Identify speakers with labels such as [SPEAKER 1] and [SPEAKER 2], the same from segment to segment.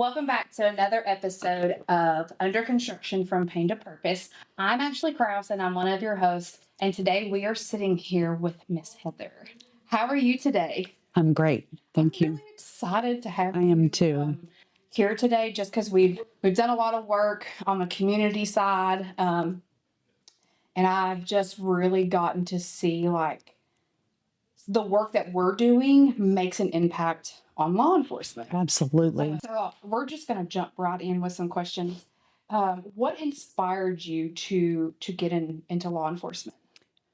[SPEAKER 1] Welcome back to another episode of Under Construction from Pain to Purpose. I'm Ashley Krause and I'm one of your hosts. And today we are sitting here with Miss Heather. How are you today?
[SPEAKER 2] I'm great. Thank you.
[SPEAKER 1] I'm really excited to have
[SPEAKER 2] I
[SPEAKER 1] you
[SPEAKER 2] am too.
[SPEAKER 1] Here today, just because we've done a lot of work on the community side. And I've just really gotten to see like the work that we're doing makes an impact on law enforcement.
[SPEAKER 2] Absolutely.
[SPEAKER 1] So we're just going to jump right in with some questions. What inspired you to get into law enforcement?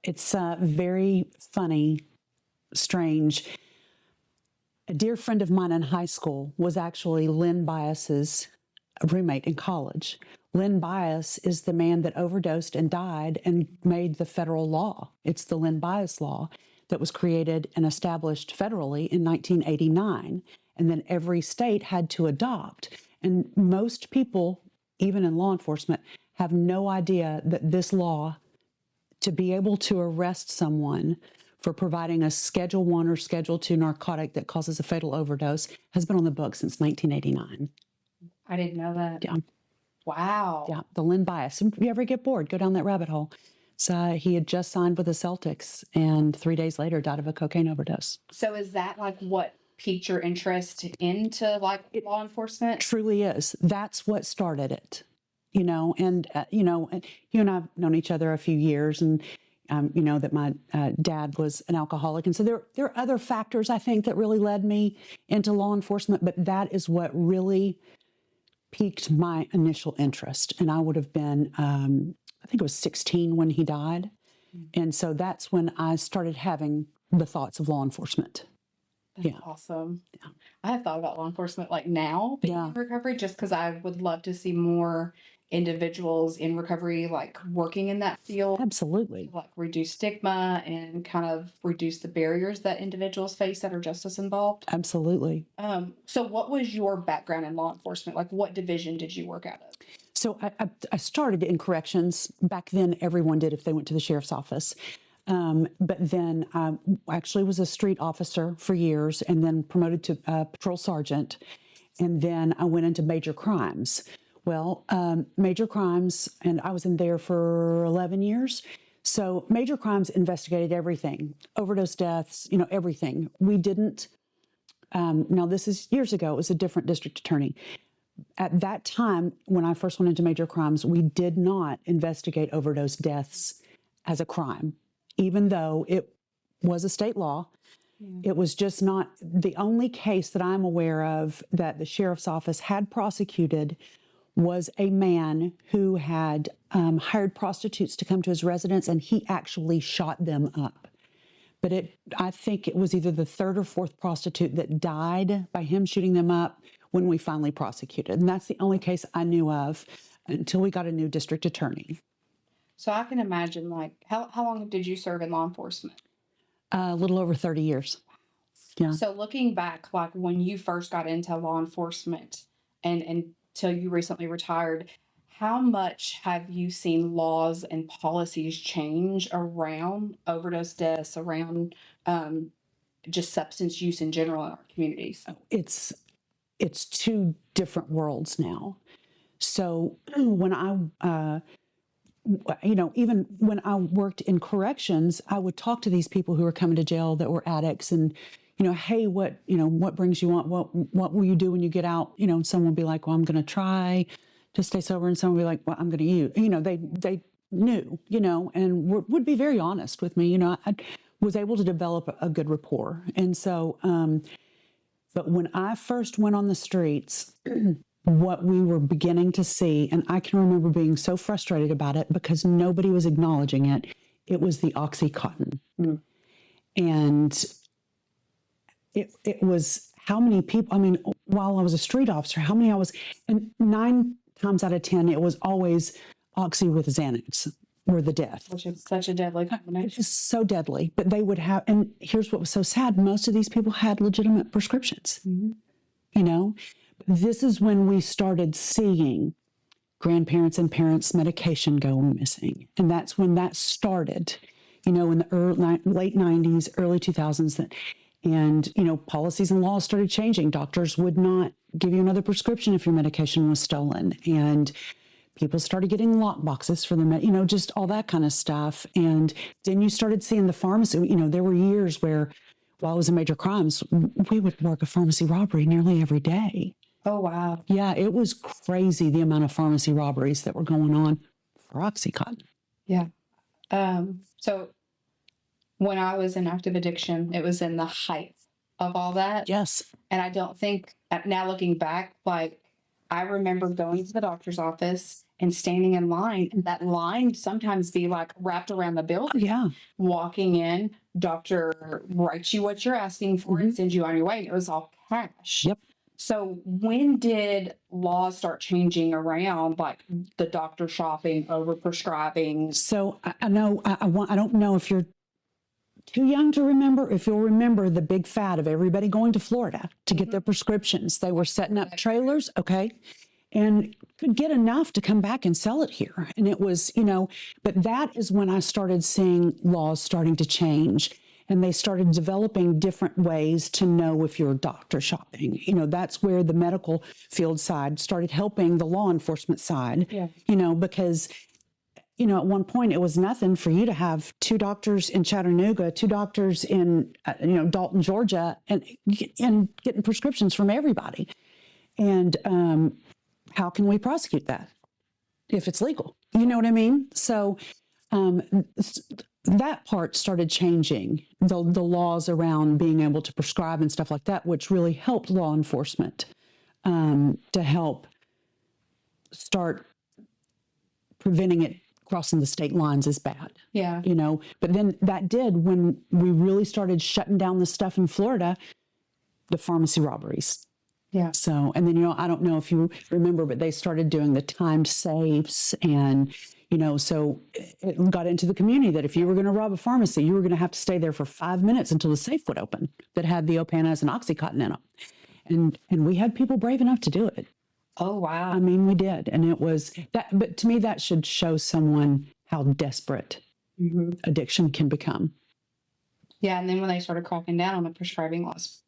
[SPEAKER 2] It's very funny, strange. A dear friend of mine in high school was actually Len Bias's roommate in college. Len Bias is the man that overdosed and died and made the federal law. It's the Len Bias law that was created and established federally in 1989. And then every state had to adopt. And most people, even in law enforcement, have no idea that this law, to be able to arrest someone for providing a Schedule I or Schedule II narcotic that causes a fatal overdose, has been on the books since 1989.
[SPEAKER 1] I didn't know that.
[SPEAKER 2] Yeah.
[SPEAKER 1] Wow.
[SPEAKER 2] Yeah, the Len Bias. If you ever get bored, go down that rabbit hole. So he had just signed with the Celtics and 3 days later died of a cocaine overdose.
[SPEAKER 1] So is that like what piqued your interest into like law enforcement?
[SPEAKER 2] It truly is. That's what started it, and you and I've known each other a few years, and you know that my dad was an alcoholic. And so there are other factors, I think, that really led me into law enforcement, but that is what really piqued my initial interest. And I would have been, I think it was 16 when he died. Mm-hmm. And so that's when I started having the thoughts of law enforcement.
[SPEAKER 1] That's awesome. Yeah. I have thought about law enforcement like now being in recovery, just because I would love to see more individuals in recovery, like working in that field.
[SPEAKER 2] Absolutely.
[SPEAKER 1] To, like reduce stigma and kind of reduce the barriers that individuals face that are justice involved.
[SPEAKER 2] Absolutely.
[SPEAKER 1] So what was your background in law enforcement? Like what division did you work out of?
[SPEAKER 2] So I started in corrections. Back then, everyone did if they went to the sheriff's office. But then I actually was a street officer for years and then promoted to patrol sergeant. And then I went into major crimes. Well, major crimes, and I was in there for 11 years. So major crimes investigated everything, overdose deaths, everything. We didn't, now this is years ago, it was a different district attorney. At that time, when I first went into major crimes, we did not investigate overdose deaths as a crime, even though it was a state law. Yeah. It was just not the only case that I'm aware of that the sheriff's office had prosecuted was a man who had hired prostitutes to come to his residence, and he actually shot them up. But I think it was either the third or fourth prostitute that died by him shooting them up when we finally prosecuted. And that's the only case I knew of until we got a new district attorney.
[SPEAKER 1] So I can imagine, like, how long did you serve in law enforcement?
[SPEAKER 2] A little over 30 years. Yeah.
[SPEAKER 1] So looking back, like when you first got into law enforcement and until you recently retired, how much have you seen laws and policies change around overdose deaths, around just substance use in general in our communities?
[SPEAKER 2] It's two different worlds now. So when I, even when I worked in corrections, I would talk to these people who were coming to jail that were addicts and, hey, what brings you on? What will you do when you get out? And someone would be like, well, I'm going to try to stay sober. And someone would be like, well, I'm going to use, they knew, and would be very honest with me. I was able to develop a good rapport. And so, but when I first went on the streets, what we were beginning to see, and I can remember being so frustrated about it because nobody was acknowledging it, it was the Oxycontin. Mm. And it was how many people, while I was a street officer, and 9 times out of 10, it was always Oxy with Xanax were the death.
[SPEAKER 1] Which is such a deadly combination.
[SPEAKER 2] It's so deadly. But they would have, and here's what was so sad, most of these people had legitimate prescriptions. Mm-hmm. This is when we started seeing grandparents and parents' medication go missing. And that's when that started, in the late 90s, early 2000s. And, policies and laws started changing. Doctors would not give you another prescription if your medication was stolen. And people started getting lock boxes for their just all that kind of stuff. And then you started seeing the pharmacy. There were years where, while I was in major crimes, we would work a pharmacy robbery nearly every day.
[SPEAKER 1] Oh, wow.
[SPEAKER 2] Yeah, it was crazy the amount of pharmacy robberies that were going on for OxyContin.
[SPEAKER 1] Yeah. So when I was in active addiction, it was in the height of all that.
[SPEAKER 2] Yes.
[SPEAKER 1] And I don't think, now looking back, like, I remember going to the doctor's office and standing in line, and that line sometimes be like wrapped around the building.
[SPEAKER 2] Yeah.
[SPEAKER 1] Walking in, doctor writes you what you're asking for and sends you on your way. It was all cash.
[SPEAKER 2] Yep.
[SPEAKER 1] So when did laws start changing around, like the doctor shopping, over prescribing?
[SPEAKER 2] So I know I don't know if you're too young to remember. If you'll remember the big fad of everybody going to Florida to get their prescriptions, they were setting up trailers, okay, and could get enough to come back and sell it here. And it was, but that is when I started seeing laws starting to change. And they started developing different ways to know if you're doctor shopping. That's where the medical field side started helping the law enforcement side.
[SPEAKER 1] Yeah.
[SPEAKER 2] Because at one point it was nothing for you to have 2 doctors in Chattanooga, 2 doctors in Dalton, Georgia, and getting prescriptions from everybody. And how can we prosecute that if it's legal? You know what I mean? So that part started changing, the laws around being able to prescribe and stuff like that, which really helped law enforcement to help start preventing it crossing the state lines is bad.
[SPEAKER 1] Yeah.
[SPEAKER 2] But then that did, when we really started shutting down the stuff in Florida, the pharmacy robberies.
[SPEAKER 1] Yeah.
[SPEAKER 2] So, and then, I don't know if you remember, but they started doing the timed safes and, so it got into the community that if you were going to rob a pharmacy, you were going to have to stay there for 5 minutes until the safe would open that had the Opanas and OxyContin in them. And we had people brave enough to do it.
[SPEAKER 1] Oh, wow.
[SPEAKER 2] I mean, we did. And it was that, but to me, that should show someone how desperate addiction can become.
[SPEAKER 1] Yeah. And then when they started cracking down on the prescribing laws,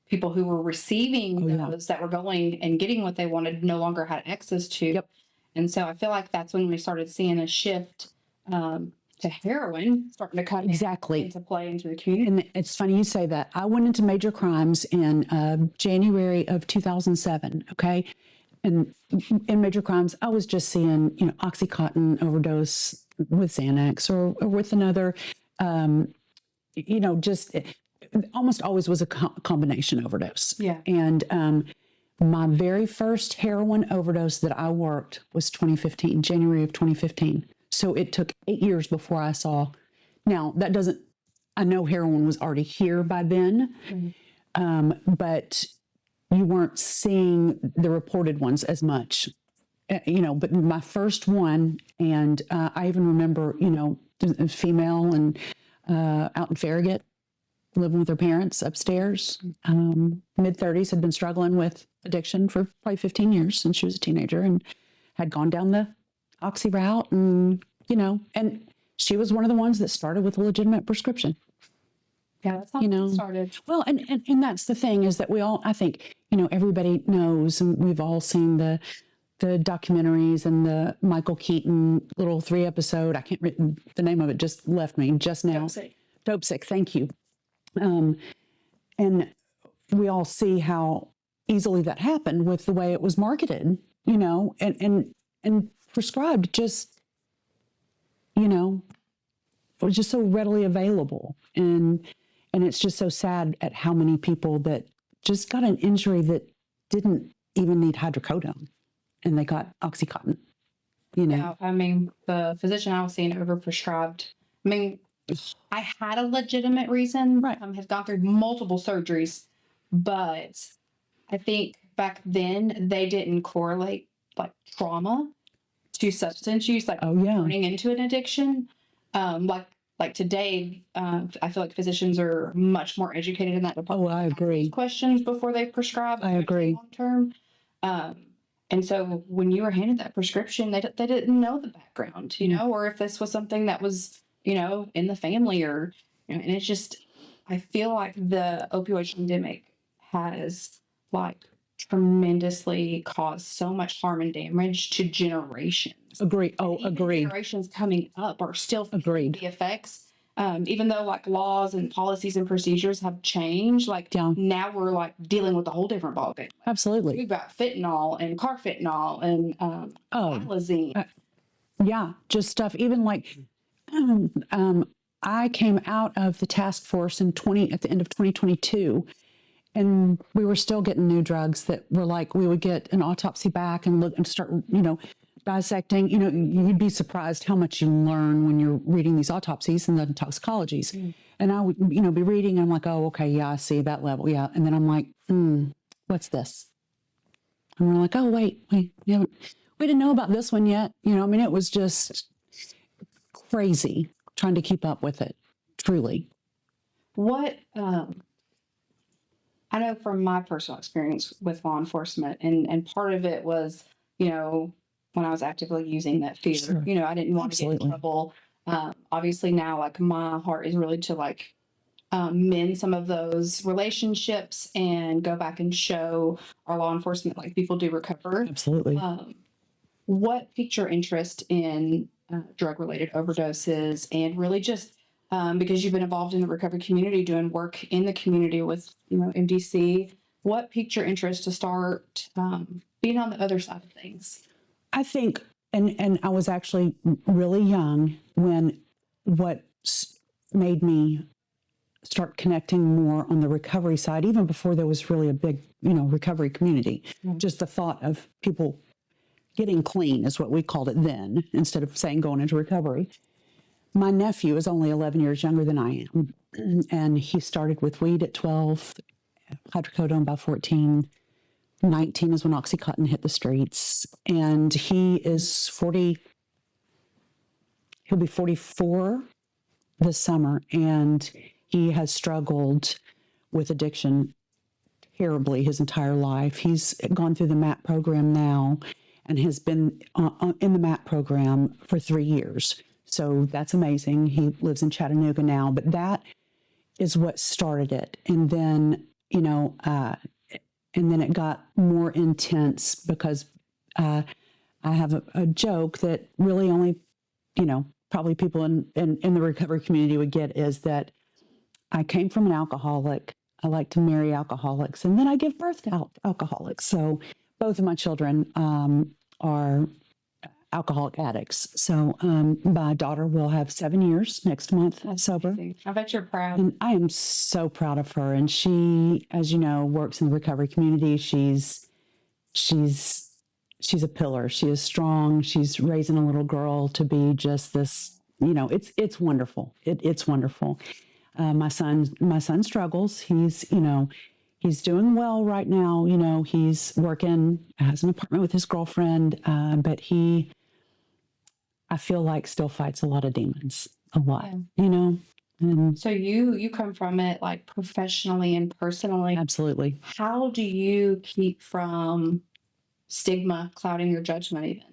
[SPEAKER 1] people who were receiving those that were going and getting what they wanted no longer had access to.
[SPEAKER 2] Yep.
[SPEAKER 1] And so I feel like that's when we started seeing a shift to heroin starting to come into play into the community.
[SPEAKER 2] And it's funny you say that. I went into major crimes in January of 2007. Okay. And in major crimes, I was just seeing, OxyContin overdose with Xanax or with another, just almost always was a combination overdose.
[SPEAKER 1] Yeah.
[SPEAKER 2] And my very first heroin overdose that I worked was January of 2015. So it took 8 years before I saw. Now, that doesn't, I know heroin was already here by then, but you weren't seeing the reported ones as much, but my first one, and I even remember, a female and out in Farragut, living with her parents upstairs, mid-30s, had been struggling with addiction for probably 15 years since she was a teenager and had gone down the oxy route. And, and she was one of the ones that started with a legitimate prescription.
[SPEAKER 1] Yeah, that's how it started.
[SPEAKER 2] Well, and that's the thing is that we all, I think, everybody knows, and we've all seen the documentaries and the Michael Keaton little 3-episode, I can't remember, the name of it just left me just now. Dope Sick, thank you. And we all see how easily that happened with the way it was marketed, and prescribed just, it was just so readily available. And it's just so sad at how many people that just got an injury that didn't even need hydrocodone and they got OxyContin,
[SPEAKER 1] Yeah, I mean, the physician I was seeing overprescribed. I mean, I had a legitimate reason.
[SPEAKER 2] Right.
[SPEAKER 1] Have gone through multiple surgeries, but I think back then they didn't correlate like trauma to substance use, like turning into an addiction. Like today, I feel like physicians are much more educated in that department.
[SPEAKER 2] Oh, I agree.
[SPEAKER 1] Questions before they prescribe.
[SPEAKER 2] I agree.
[SPEAKER 1] Long term. And so when you were handed that prescription, they didn't know the background, or if this was something that was, in the family or, and it's just, I feel like the opioid pandemic has like tremendously caused so much harm and damage to generations.
[SPEAKER 2] Agree.
[SPEAKER 1] And
[SPEAKER 2] Oh,
[SPEAKER 1] even
[SPEAKER 2] agreed.
[SPEAKER 1] generations coming up are still feeling
[SPEAKER 2] Agreed.
[SPEAKER 1] the effects. Even though like laws and policies and procedures have changed, like
[SPEAKER 2] Yeah.
[SPEAKER 1] now we're like dealing with a whole different ballgame.
[SPEAKER 2] Absolutely.
[SPEAKER 1] We've got fentanyl and carfentanil and xylazine.
[SPEAKER 2] Yeah, just stuff. Even like, um, I came out of the task force at the end of 2022, and we were still getting new drugs that were like, we would get an autopsy back and look and start, dissecting. You'd be surprised how much you learn when you're reading these autopsies and the toxicologies. And I would, be reading, and I'm like, oh, okay, yeah, I see that level, yeah. And then I'm like, what's this? And we're like, oh, wait, we didn't know about this one yet. It was just crazy trying to keep up with it, truly.
[SPEAKER 1] What I know from my personal experience with law enforcement, and part of it was, when I was actively using that fear,
[SPEAKER 2] Sure.
[SPEAKER 1] I didn't want to get in
[SPEAKER 2] Absolutely.
[SPEAKER 1] trouble. Obviously now, like my heart is really to like mend some of those relationships and go back and show our law enforcement like people do recover.
[SPEAKER 2] Absolutely.
[SPEAKER 1] What piqued your interest in drug-related overdoses, and really just because you've been involved in the recovery community, doing work in the community with MDC, what piqued your interest to start being on the other side of things?
[SPEAKER 2] I think, and I was actually really young when what made me start connecting more on the recovery side, even before there was really a big, recovery community. Just the thought of people getting clean is what we called it then, instead of saying going into recovery. My nephew is only 11 years younger than I am, and he started with weed at 12, hydrocodone by 14. 19 is when Oxycontin hit the streets, and he is 40. He'll be 44 this summer, and he has struggled with addiction terribly his entire life. He's gone through the MAP program now and has been in the MAP program for 3 years. So that's amazing. He lives in Chattanooga now, but that is what started it. And then, and then it got more intense because I have a joke that really only, probably people in the recovery community would get, is that I came from an alcoholic. I like to marry alcoholics, and then I give birth to alcoholics. So both of my children are alcoholic addicts. So my daughter will have 7 years next month sober.
[SPEAKER 1] Amazing. I bet you're proud.
[SPEAKER 2] And I am so proud of her. And she, as you know, works in the recovery community. She's a pillar. She is strong. She's raising a little girl to be just this, it's wonderful. It's wonderful. My son struggles. He's doing well right now. He's working, has an apartment with his girlfriend, but I feel like still fights a lot of demons, a lot, And
[SPEAKER 1] So you come from it like professionally and personally.
[SPEAKER 2] absolutely.
[SPEAKER 1] How do you keep from stigma clouding your judgment even?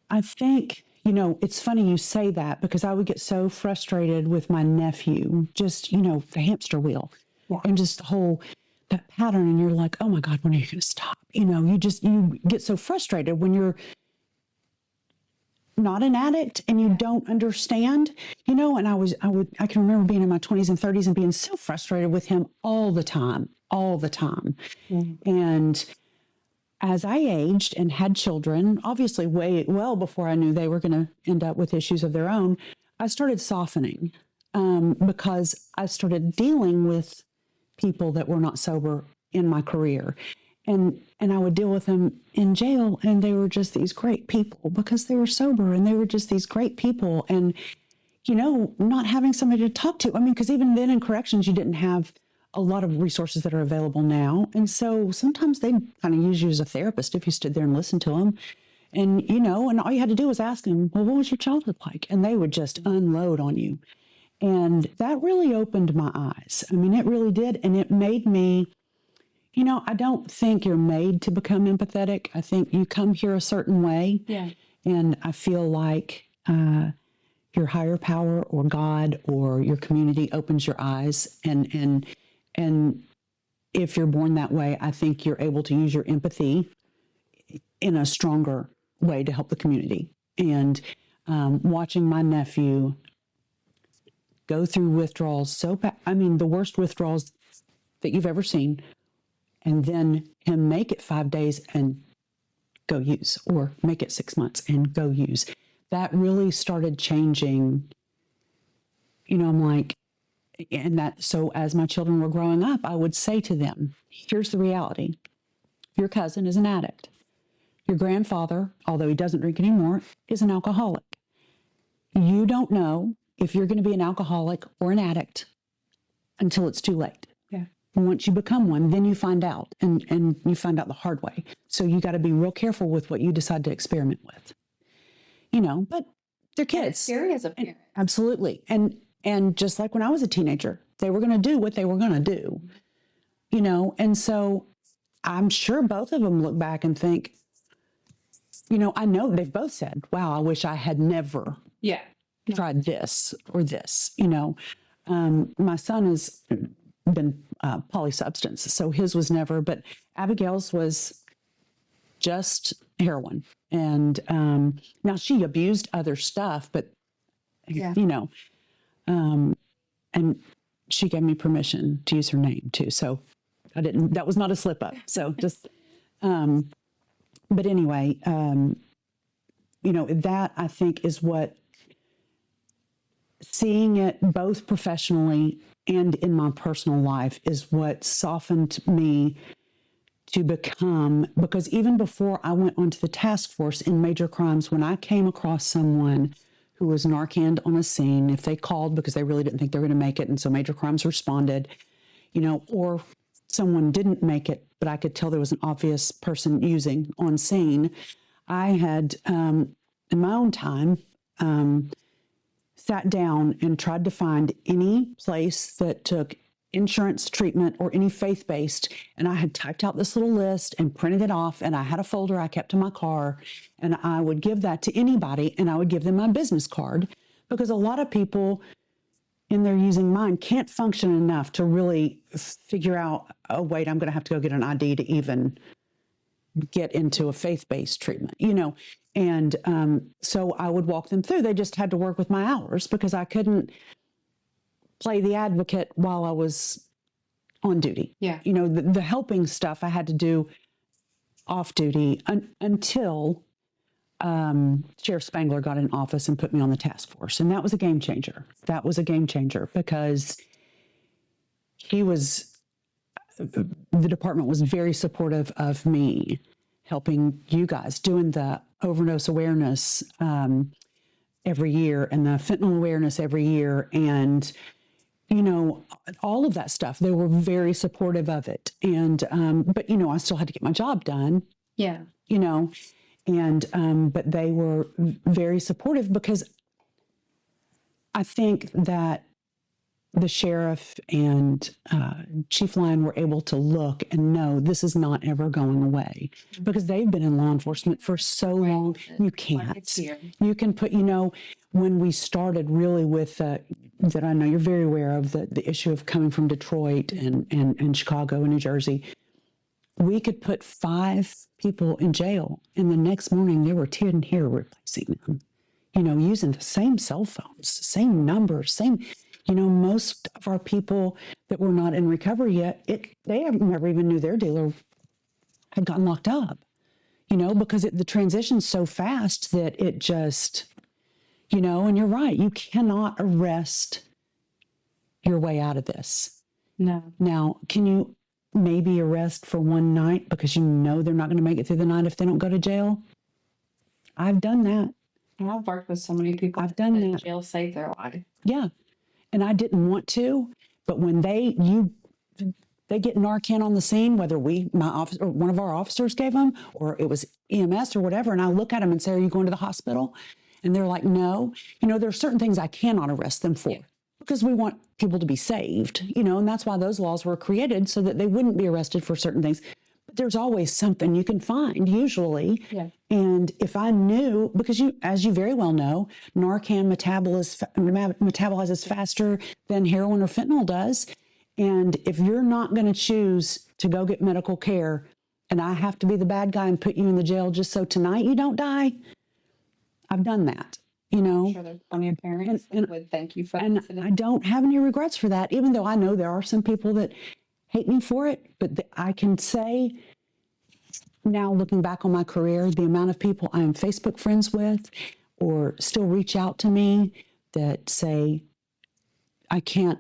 [SPEAKER 2] I think, it's funny you say that, because I would get so frustrated with my nephew, just, the hamster wheel, and just that pattern. And you're like, oh my God, when are you going to stop? You get so frustrated when you're not an addict and you don't understand, and I can remember being in my 20s and 30s and being so frustrated with him all the time. And as I aged and had children, obviously well before I knew they were going to end up with issues of their own, I started softening because I started dealing with people that were not sober in my career. And I would deal with them in jail, and they were just these great people because they were sober, and they were just these great people. And, not having somebody to talk to. Because even then in corrections, you didn't have a lot of resources that are available now. And so sometimes they kind of use you as a therapist if you stood there and listened to them. And, and all you had to do was ask them, well, what was your childhood like? And they would just unload on you. And that really opened my eyes. It really did. And it made me, I don't think you're made to become empathetic. I think you come here a certain way.
[SPEAKER 1] Yeah.
[SPEAKER 2] And I feel like, your higher power or God or your community opens your eyes, and if you're born that way, I think you're able to use your empathy in a stronger way to help the community. And watching my nephew go through withdrawals so bad, I mean, the worst withdrawals that you've ever seen, and then him make it 5 days and go use, or make it 6 months and go use. That really started changing. I'm like, and that, so as my children were growing up, I would say to them, here's the reality. Your cousin is an addict. Your grandfather, although he doesn't drink anymore, is an alcoholic. You don't know if you're going to be an alcoholic or an addict until it's too late.
[SPEAKER 1] Yeah.
[SPEAKER 2] And once you become one, then you find out, and you find out the hard way. So you got to be real careful with what you decide to experiment with. But they're kids.
[SPEAKER 1] And it's scary as a parent.
[SPEAKER 2] Absolutely. And just like when I was a teenager, they were going to do what they were going to do. And so I'm sure both of them look back and think, I know they've both said, wow, I wish I had never tried this or this. My son has been polysubstance, so his was never, but Abigail's was just heroin. And now she abused other stuff, but, and she gave me permission to use her name too. So that was not a slip up. So just, but anyway, that I think is what, seeing it both professionally and in my personal life is what softened me to become, because even before I went onto the task force in major crimes, when I came across someone who was Narcaned on a scene, if they called because they really didn't think they were going to make it, and so major crimes responded, or someone didn't make it, but I could tell there was an obvious person using on scene, I had, in my own time, sat down and tried to find any place that took insurance treatment or any faith-based, and I had typed out this little list and printed it off, and I had a folder I kept in my car, and I would give that to anybody, and I would give them my business card, because a lot of people in their using mind can't function enough to really figure out, oh, wait, I'm going to have to go get an ID to even get into a faith-based treatment, and so I would walk them through. They just had to work with my hours because I couldn't play the advocate while I was on duty.
[SPEAKER 1] Yeah.
[SPEAKER 2] The helping stuff I had to do off duty until Sheriff Spangler got in office and put me on the task force. And that was a game changer. That was a game changer because the department was very supportive of me helping you guys, doing the overdose awareness every year and the fentanyl awareness every year, and all of that stuff. They were very supportive of it, and but I still had to get my job done.
[SPEAKER 1] Yeah.
[SPEAKER 2] And but they were very supportive because I think that the sheriff and Chief Lyon were able to look and know this is not ever going away, because they've been in law enforcement for so long. You can't. You can put, when we started really with that I know you're very aware of, the issue of coming from Detroit and Chicago and New Jersey, we could put 5 people in jail, and the next morning there were 10 here replacing them, using the same cell phones, same numbers, same. Most of our people that were not in recovery yet, they never even knew their dealer had gotten locked up, because the transition's so fast that it just, and you're right, you cannot arrest your way out of this.
[SPEAKER 1] No.
[SPEAKER 2] Now, can you maybe arrest for one night because they're not going to make it through the night if they don't go to jail? I've done that.
[SPEAKER 1] I've worked with so many people.
[SPEAKER 2] I've done that.
[SPEAKER 1] Jail saved their life.
[SPEAKER 2] Yeah. And I didn't want to, but when they get Narcan on the scene, whether my office or one of our officers gave them, or it was EMS or whatever, and I look at them and say, "Are you going to the hospital?" And they're like, "No." There are certain things I cannot arrest them for because we want people to be saved, and that's why those laws were created, so that they wouldn't be arrested for certain things. There's always something you can find, usually.
[SPEAKER 1] Yeah.
[SPEAKER 2] And if I knew, because you, as you very well know, Narcan metabolizes faster than heroin or fentanyl does. And if you're not going to choose to go get medical care, and I have to be the bad guy and put you in the jail just so tonight you don't die, I've done that.
[SPEAKER 1] I'm sure there's plenty of parents that would thank you for that
[SPEAKER 2] And
[SPEAKER 1] incident.
[SPEAKER 2] I don't have any regrets for that, even though I know there are some people that hate me for it. But I can say now, looking back on my career, the amount of people I am Facebook friends with or still reach out to me that say, I can't,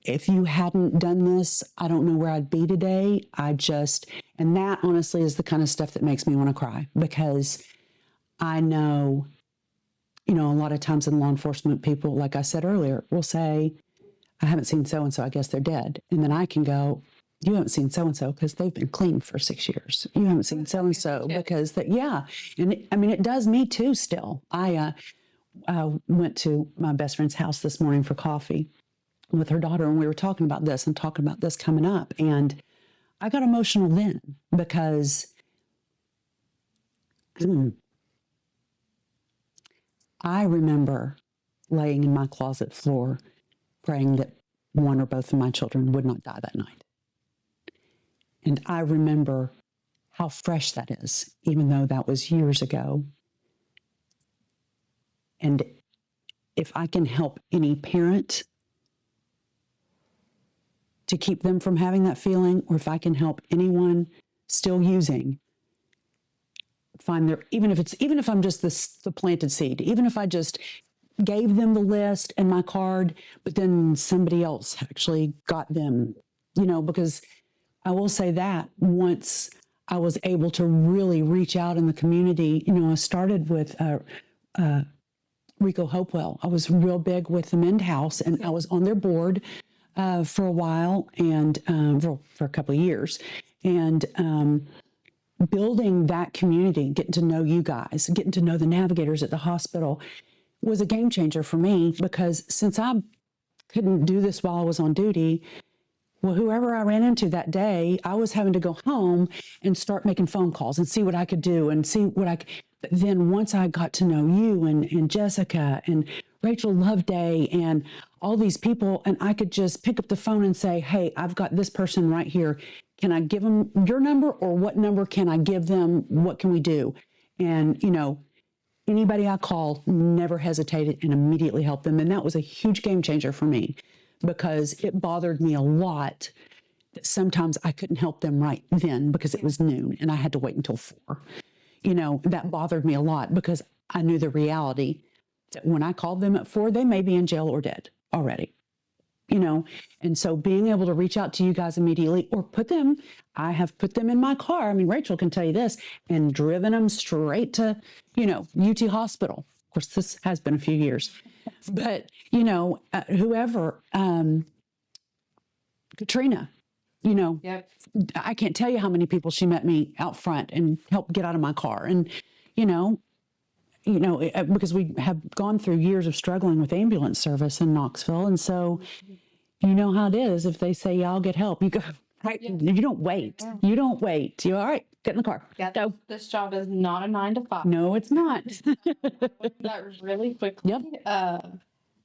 [SPEAKER 2] if you hadn't done this, I don't know where I'd be today. And that honestly is the kind of stuff that makes me want to cry, because I know, a lot of times in law enforcement, people, like I said earlier, will say, I haven't seen so-and-so, I guess they're dead. And then I can go, you haven't seen so-and-so because they've been clean for 6 years. You haven't seen so-and-so because that, yeah. And it does me too still. I went to my best friend's house this morning for coffee with her daughter, and we were talking about this and talking about this coming up. And I got emotional then because I remember laying in my closet floor praying that one or both of my children would not die that night. And I remember how fresh that is, even though that was years ago. And if I can help any parent to keep them from having that feeling, or if I can help anyone still using, find their, even if I'm just the planted seed, even if I just gave them the list and my card, but then somebody else actually got them, because I will say that once I was able to really reach out in the community, I started with Rico Hopewell. I was real big with the Mend House, and I was on their board for a while, and for a couple of years, and building that community, getting to know you guys, getting to know the navigators at the hospital was a game changer for me, because since I couldn't do this while I was on duty, well, whoever I ran into that day, I was having to go home and start making phone calls and see what I could do and see what I could. But then once I got to know you and Jessica and Rachel Loveday and all these people, and I could just pick up the phone and say, hey, I've got this person right here. Can I give them your number, or what number can I give them? What can we do? And, anybody I called never hesitated and immediately helped them. And that was a huge game changer for me, because it bothered me a lot that sometimes I couldn't help them right then because it was noon and I had to wait until 4. That bothered me a lot, because I knew the reality that when I called them at 4, they may be in jail or dead already. And so being able to reach out to you guys immediately, or I have put them in my car. I mean, Rachel can tell you this, and driven them straight to, UT Hospital. Of course, this has been a few years, but, whoever, Katrina,
[SPEAKER 1] Yep.
[SPEAKER 2] I can't tell you how many people she met me out front and helped get out of my car. And, because we have gone through years of struggling with ambulance service in Knoxville. And so, you know how it is. If they say, yeah, I'll get help, you go, right? Yeah. You don't wait. Yeah. You don't wait. You all right, get in the car.
[SPEAKER 1] Yeah,
[SPEAKER 2] go.
[SPEAKER 1] This job is not a 9 to 5.
[SPEAKER 2] No, it's not.
[SPEAKER 1] That really quickly.
[SPEAKER 2] Yep.
[SPEAKER 1] And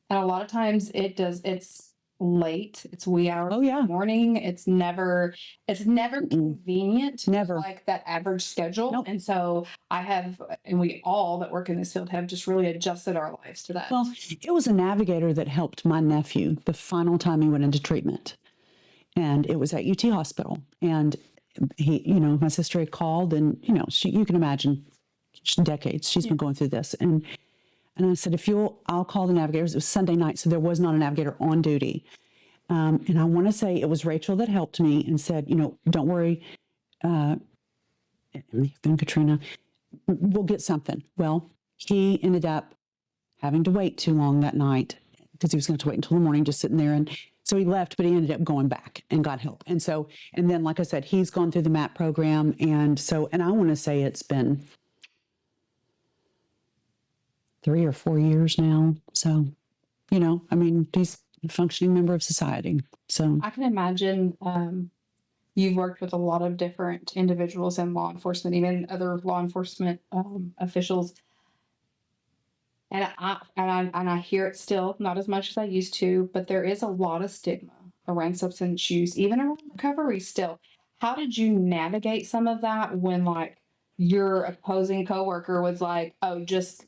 [SPEAKER 1] a lot of times it's late. It's wee hours
[SPEAKER 2] Oh, yeah.
[SPEAKER 1] in the morning. It's never convenient.
[SPEAKER 2] Never.
[SPEAKER 1] Like that average schedule.
[SPEAKER 2] Nope.
[SPEAKER 1] And so and we all that work in this field have just really adjusted our lives to that.
[SPEAKER 2] Well, it was a navigator that helped my nephew the final time he went into treatment. And it was at UT Hospital. And he, my sister had called, and, you can imagine decades she's been going through this. And I said, I'll call the navigators. It was Sunday night, so there was not a navigator on duty. And I want to say it was Rachel that helped me and said, don't worry, and Katrina, we'll get something. Well, he ended up having to wait too long that night, because he was going to wait until the morning, just sitting there. And so he left, but he ended up going back and got help. And then, like I said, he's gone through the MAP program. And I want to say it's been 3 or 4 years now. So, he's a functioning member of society. So
[SPEAKER 1] I can imagine you've worked with a lot of different individuals in law enforcement, even other law enforcement officials. And I hear it still, not as much as I used to, but there is a lot of stigma around substance use, even around recovery still. How did you navigate some of that when like your opposing coworker was like, "Oh, just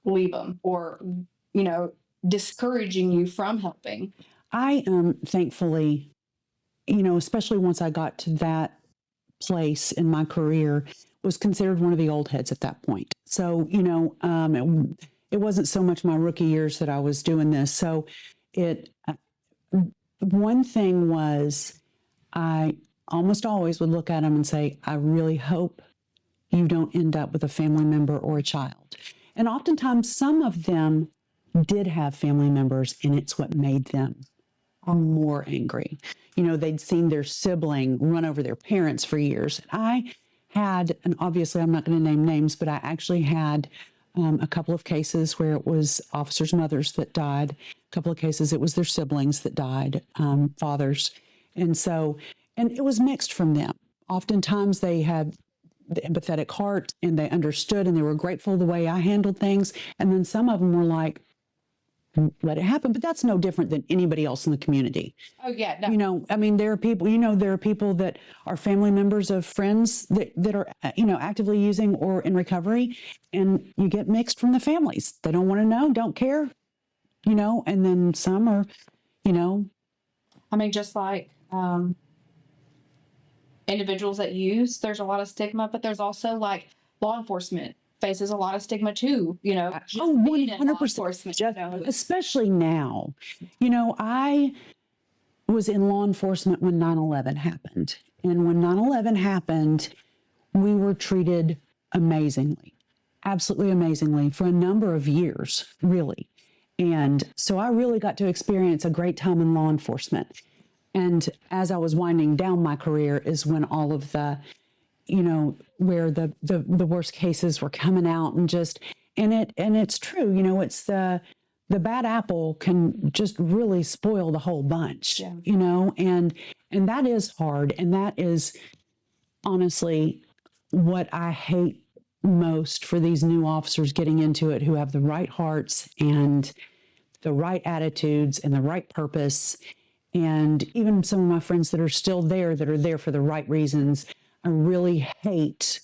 [SPEAKER 1] leave them," or you know, discouraging you from helping?
[SPEAKER 2] I thankfully, especially once I got to that place in my career, was considered one of the old heads at that point. So, it wasn't so much my rookie years that I was doing this. So, it one thing was I almost always would look at them and say, I really hope you don't end up with a family member or a child. And oftentimes, some of them did have family members, and it's what made them more angry. They'd seen their sibling run over their parents for years. I had, and obviously I'm not going to name names, but I actually had a couple of cases where it was officers' mothers that died. A couple of cases it was their siblings that died, fathers. And it was mixed from them. Oftentimes they had the empathetic heart and they understood and they were grateful the way I handled things. And then some of them were like, let it happen. But that's no different than anybody else in the community.
[SPEAKER 1] Oh yeah, no.
[SPEAKER 2] I mean, there are people, there are people that are family members of friends that are, actively using or in recovery, and you get mixed from the families. They don't want to know, don't care, and then some are,
[SPEAKER 1] I mean, just like individuals that use, there's a lot of stigma, but there's also like law enforcement faces a lot of stigma too, just
[SPEAKER 2] oh,
[SPEAKER 1] being in law
[SPEAKER 2] 100%.
[SPEAKER 1] enforcement,
[SPEAKER 2] Especially now. I was in law enforcement when 9/11 happened. And when 9/11 happened, we were treated amazingly, absolutely amazingly for a number of years, really. And so I really got to experience a great time in law enforcement. And as I was winding down my career is when all of the, where the worst cases were coming out and it's true, it's the bad apple can just really spoil the whole bunch,
[SPEAKER 1] Yeah.
[SPEAKER 2] and that is hard. And that is honestly what I hate most for these new officers getting into it who have the right hearts and the right attitudes and the right purpose. And even some of my friends that are still there, that are there for the right reasons, I really hate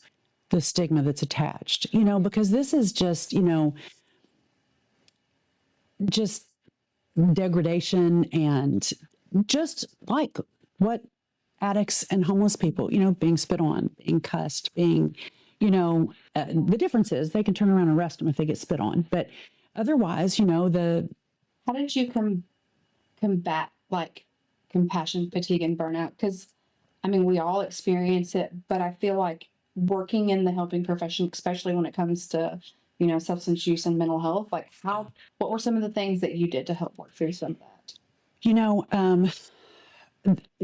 [SPEAKER 2] the stigma that's attached, because this is just degradation and just like what addicts and homeless people, being spit on, being cussed, the difference is they can turn around and arrest them if they get spit on. But otherwise,
[SPEAKER 1] How did you combat like compassion fatigue and burnout? Because I mean, we all experience it, but I feel like working in the helping profession, especially when it comes to, substance use and mental health, like what were some of the things that you did to help work through some of that?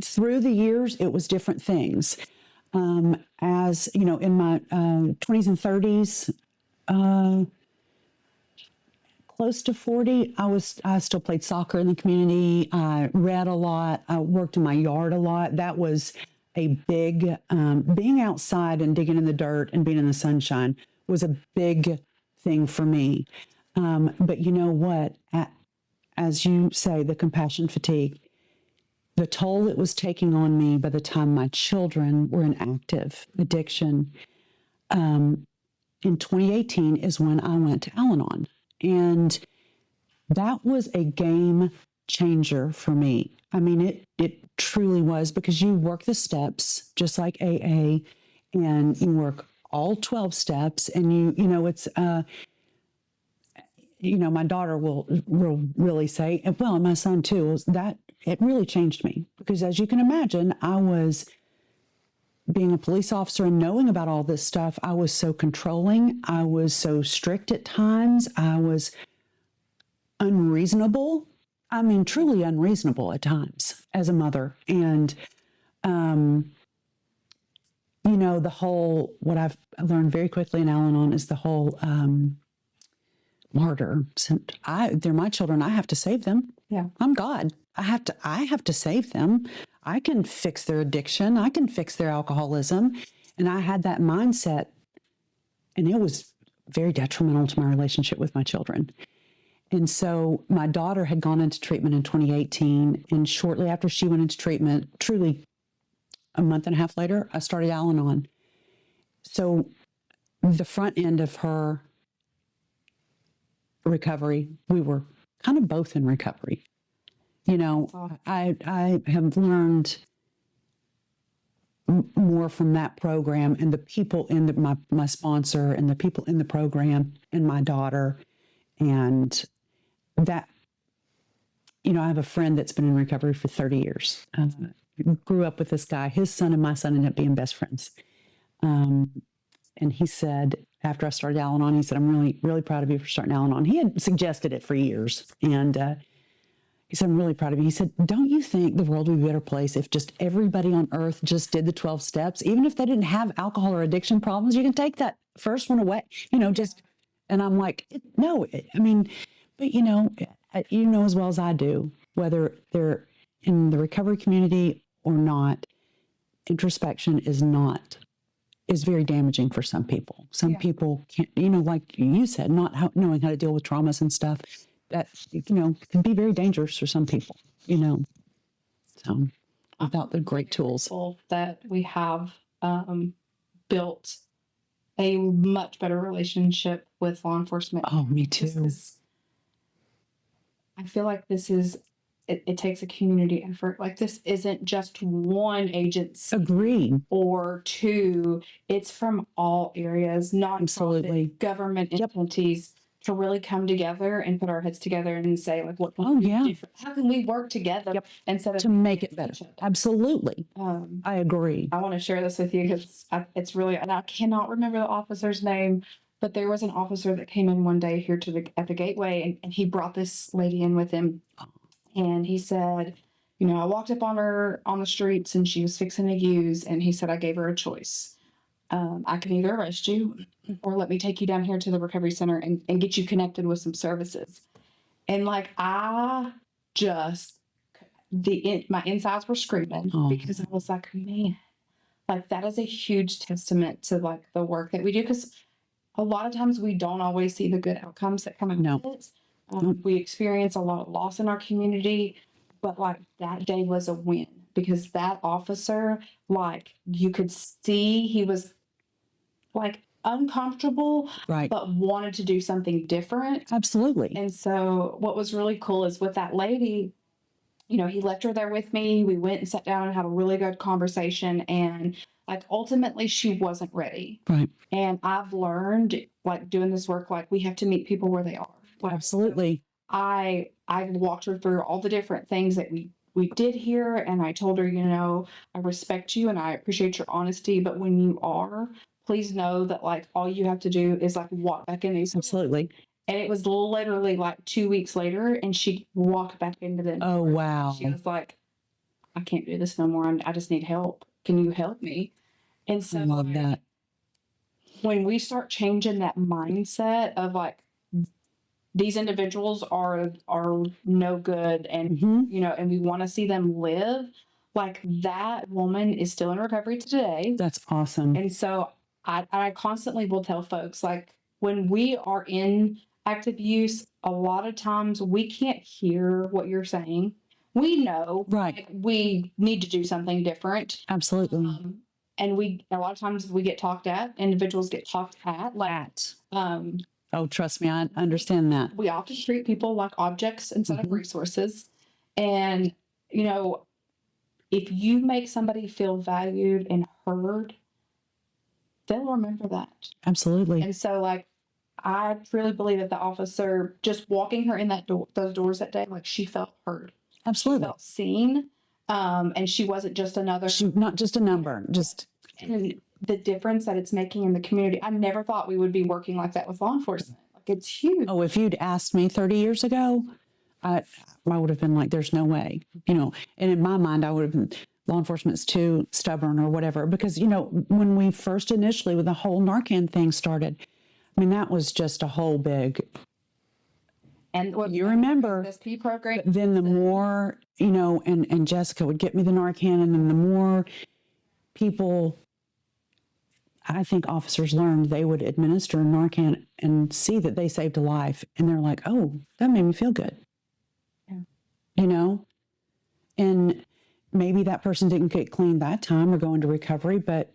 [SPEAKER 2] Through the years, it was different things. As in my 20s and 30s, close to 40, I still played soccer in the community. I read a lot. I worked in my yard a lot. That was a big, being outside and digging in the dirt and being in the sunshine was a big thing for me. But you know what? As you say, the compassion fatigue, the toll it was taking on me by the time my children were in active addiction. In 2018 is when I went to Al-Anon. And that was a game changer for me. I mean, it truly was, because you work the steps just like AA, and you work all 12 steps, and it's my daughter will really say, and well, and my son too, is that it really changed me, because as you can imagine, I was being a police officer and knowing about all this stuff. I was so controlling. I was so strict at times. I was unreasonable. I mean, truly unreasonable at times as a mother. And, the whole, what I've learned very quickly in Al-Anon is the whole martyr. They're my children. I have to save them.
[SPEAKER 1] Yeah.
[SPEAKER 2] I'm God. I have to save them. I can fix their addiction. I can fix their alcoholism. And I had that mindset, and it was very detrimental to my relationship with my children. And so my daughter had gone into treatment in 2018. And shortly after she went into treatment, truly a month and a half later, I started Al-Anon. So the front end of her recovery, we were kind of both in recovery. You know, I have learned more from that program and the people in my sponsor and the people in the program and my daughter. And that, you know, I have a friend that's been in recovery for 30 years. Grew up with this guy. His son and my son ended up being best friends. And he said, after I started Al-Anon, he said, I'm really, really proud of you for starting Al-Anon. He had suggested it for years. And he said, I'm really proud of you. He said, don't you think the world would be a better place if just everybody on earth just did the 12 steps? Even if they didn't have alcohol or addiction problems, you can take that first one away, you know, just, and I'm like, no, I mean, but you know as well as I do, whether they're in the recovery community or not, introspection is very damaging for some people. Some people can't, you know, like you said, not knowing how to deal with traumas and stuff, that, you know, can be very dangerous for some people, you know, so without the great tools.
[SPEAKER 1] That we have built a much better relationship with law enforcement.
[SPEAKER 2] Oh, me too.
[SPEAKER 1] I feel like it takes a community effort. Like, this isn't just one agency.
[SPEAKER 2] Agreed.
[SPEAKER 1] Or two. It's from all areas,
[SPEAKER 2] Absolutely.
[SPEAKER 1] nonprofit, government entities, to really come together and put our heads together and say, like, what can we do different? How can we work together instead of
[SPEAKER 2] to make it better? Absolutely. I agree.
[SPEAKER 1] I want to share this with you because it's really, and I cannot remember the officer's name, but there was an officer that came in one day here at the gateway, and he brought this lady in with him. And he said, you know, I walked up on her on the streets and she was fixing to use. And he said, I gave her a choice. I can either arrest you or let me take you down here to the recovery center and get you connected with some services. And like, my insides were screaming because I was like, man, like, that is a huge testament to like the work that we do. Because a lot of times we don't always see the good outcomes that come out of it. We experience a lot of loss in our community, but like, that day was a win because that officer, like, you could see he was like uncomfortable, but wanted to do something different.
[SPEAKER 2] Absolutely.
[SPEAKER 1] And so what was really cool is with that lady, you know, he left her there with me. We went and sat down and had a really good conversation. And like, ultimately she wasn't ready.
[SPEAKER 2] Right.
[SPEAKER 1] And I've learned, like, doing this work, like, we have to meet people where they are. Like,
[SPEAKER 2] Absolutely.
[SPEAKER 1] I walked her through all the different things that we did here, and I told her, you know, I respect you and I appreciate your honesty, but when you are, please know that like, all you have to do is like walk back in these.
[SPEAKER 2] Absolutely.
[SPEAKER 1] And it was literally like 2 weeks later, and she walked back into the.
[SPEAKER 2] Oh, wow.
[SPEAKER 1] She was like, I can't do this no more. I just need help. Can you help me? And so
[SPEAKER 2] I love that.
[SPEAKER 1] When we start changing that mindset of like, these individuals are no good, and you know, and we want to see them live, like, that woman is still in recovery today.
[SPEAKER 2] That's awesome.
[SPEAKER 1] And so I constantly will tell folks, like, when we are in active use, a lot of times we can't hear what you're saying. We know, like, we need to do something different.
[SPEAKER 2] Absolutely.
[SPEAKER 1] And a lot of times we get talked at, individuals get talked at, like,
[SPEAKER 2] oh, trust me, I understand that.
[SPEAKER 1] We often treat people like objects instead of resources. And, you know, if you make somebody feel valued and heard, they'll remember that.
[SPEAKER 2] Absolutely.
[SPEAKER 1] And so, like, I truly believe that the officer, just walking her in those doors that day, like, she felt heard.
[SPEAKER 2] Absolutely.
[SPEAKER 1] She felt seen. And she wasn't just another.
[SPEAKER 2] Not just a number, just.
[SPEAKER 1] And the difference that it's making in the community. I never thought we would be working like that with law enforcement. Like, it's huge.
[SPEAKER 2] Oh, if you'd asked me 30 years ago, I would have been like, there's no way, you know, and in my mind, I would have been, law enforcement's too stubborn or whatever, because, you know, when we first initially, when the whole Narcan thing started, I mean, that was just a whole big,
[SPEAKER 1] And what
[SPEAKER 2] You remember,
[SPEAKER 1] SSP program.
[SPEAKER 2] but then the more, and Jessica would get me the Narcan, and then the more people, I think officers learned, they would administer Narcan and see that they saved a life. And they're like, oh, that made me feel good.
[SPEAKER 1] Yeah.
[SPEAKER 2] And maybe that person didn't get clean that time or go into recovery, but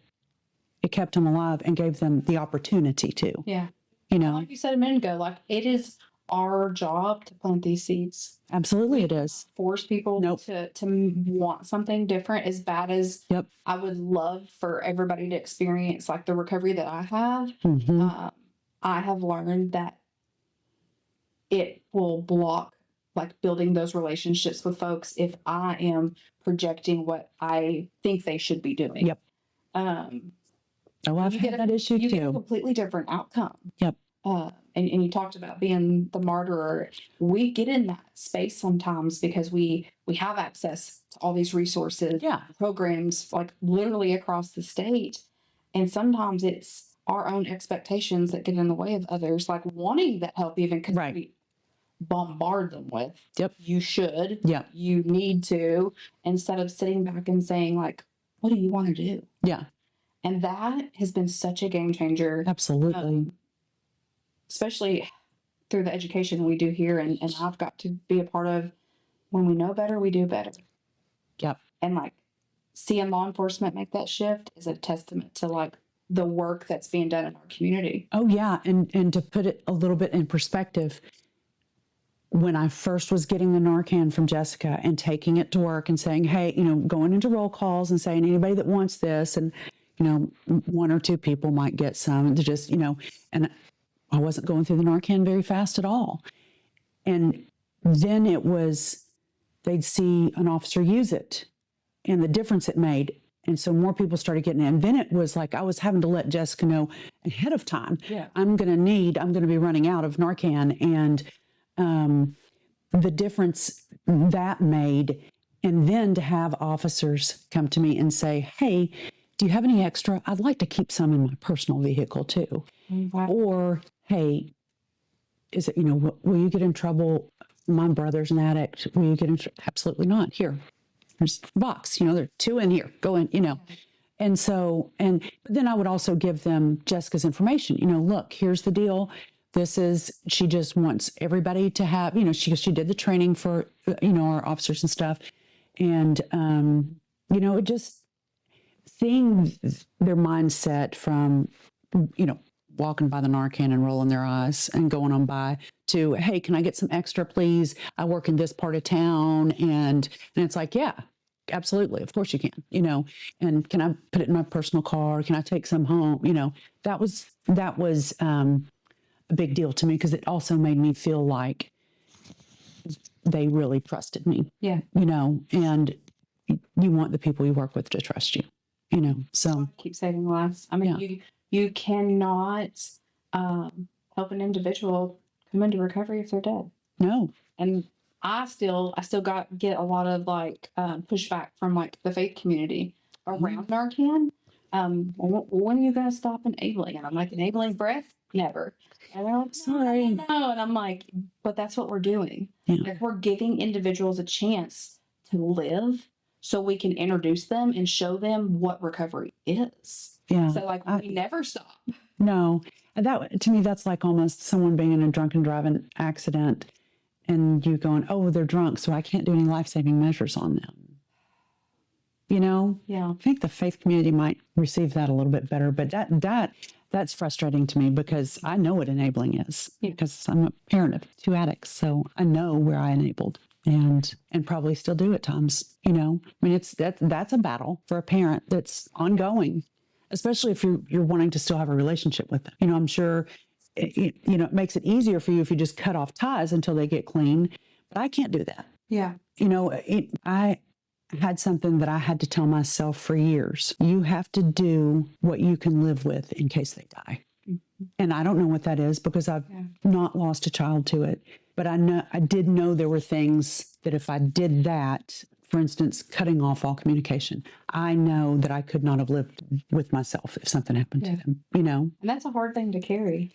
[SPEAKER 2] it kept them alive and gave them the opportunity to.
[SPEAKER 1] Yeah.
[SPEAKER 2] You know,
[SPEAKER 1] Like you said a minute ago, like it is our job to plant these seeds.
[SPEAKER 2] absolutely it is.
[SPEAKER 1] Force people
[SPEAKER 2] Nope.
[SPEAKER 1] to want something different, as bad as
[SPEAKER 2] Yep.
[SPEAKER 1] I would love for everybody to experience like the recovery that I have.
[SPEAKER 2] Hmm.
[SPEAKER 1] I have learned that it will block like building those relationships with folks if I am projecting what I think they should be doing.
[SPEAKER 2] Yep.
[SPEAKER 1] Um,
[SPEAKER 2] Oh, I've
[SPEAKER 1] you
[SPEAKER 2] had
[SPEAKER 1] get
[SPEAKER 2] that issue
[SPEAKER 1] you get a
[SPEAKER 2] too.
[SPEAKER 1] completely different outcome.
[SPEAKER 2] Yep.
[SPEAKER 1] And you talked about being the martyr. We get in that space sometimes because we have access to all these resources,
[SPEAKER 2] Yeah.
[SPEAKER 1] programs, like literally across the state. And sometimes it's our own expectations that get in the way of others, like wanting that help, even because
[SPEAKER 2] Right.
[SPEAKER 1] we bombard them with,
[SPEAKER 2] Yep.
[SPEAKER 1] you should,
[SPEAKER 2] Yep.
[SPEAKER 1] you need to, instead of sitting back and saying, like, what do you want to do?
[SPEAKER 2] Yeah.
[SPEAKER 1] And that has been such a game changer.
[SPEAKER 2] Absolutely.
[SPEAKER 1] Especially through the education we do here, and I've got to be a part of. When we know better, we do better.
[SPEAKER 2] Yep.
[SPEAKER 1] And like seeing law enforcement make that shift is a testament to like the work that's being done in our community.
[SPEAKER 2] Oh yeah. And to put it a little bit in perspective, when I first was getting the Narcan from Jessica and taking it to work and saying, hey, going into roll calls and saying anybody that wants this, and one or two people might get some, to just, and I wasn't going through the Narcan very fast at all. And then it was, they'd see an officer use it and the difference it made. And so more people started getting it. And then it was like I was having to let Jessica know ahead of time,
[SPEAKER 1] Yeah.
[SPEAKER 2] I'm going to be running out of Narcan. And the difference that made. And then to have officers come to me and say, hey, do you have any extra? I'd like to keep some in my personal vehicle too.
[SPEAKER 1] Wow.
[SPEAKER 2] Or, hey, is it, will you get in trouble? My brother's an addict. Will you get in trouble? Absolutely not. Here, there's a box, there are 2 in here. Go in, And so, but then I would also give them Jessica's information. Look, here's the deal. She just wants everybody to have, she did the training for, our officers and stuff. And, it just seeing their mindset from, walking by the Narcan and rolling their eyes and going on by to, hey, can I get some extra, please? I work in this part of town. And it's like, yeah, absolutely. Of course you can, and can I put it in my personal car? Can I take some home? That was a big deal to me because it also made me feel like they really trusted me.
[SPEAKER 1] Yeah.
[SPEAKER 2] And you want the people you work with to trust you, so.
[SPEAKER 1] Keep saving lives. I mean,
[SPEAKER 2] Yeah.
[SPEAKER 1] you cannot help an individual come into recovery if they're dead.
[SPEAKER 2] No.
[SPEAKER 1] And I still get a lot of like pushback from like the faith community around Narcan. When are you going to stop enabling? And I'm like, enabling breath? Never. And they're like,
[SPEAKER 2] Sorry.
[SPEAKER 1] no. And I'm like, but that's what we're doing.
[SPEAKER 2] Yeah.
[SPEAKER 1] Like we're giving individuals a chance to live so we can introduce them and show them what recovery is.
[SPEAKER 2] Yeah.
[SPEAKER 1] So like we never stop.
[SPEAKER 2] No. And that, to me, that's like almost someone being in a drunken driving accident and you going, oh, they're drunk, so I can't do any life-saving measures on them.
[SPEAKER 1] Yeah.
[SPEAKER 2] I think the faith community might receive that a little bit better, but that's frustrating to me because I know what enabling is because I'm a parent of 2 addicts, so I know where I enabled and probably still do at times. I mean, that's a battle for a parent that's ongoing, especially if you're wanting to still have a relationship with them. I'm sure it makes it easier for you if you just cut off ties until they get clean, but I can't do that.
[SPEAKER 1] Yeah.
[SPEAKER 2] I had something that I had to tell myself for years. You have to do what you can live with in case they die. Mm-hmm. And I don't know what that is because I've not lost a child to it. But I did know there were things that if I did that for instance, cutting off all communication. I know that I could not have lived with myself if something happened to them,
[SPEAKER 1] And that's a hard thing to carry.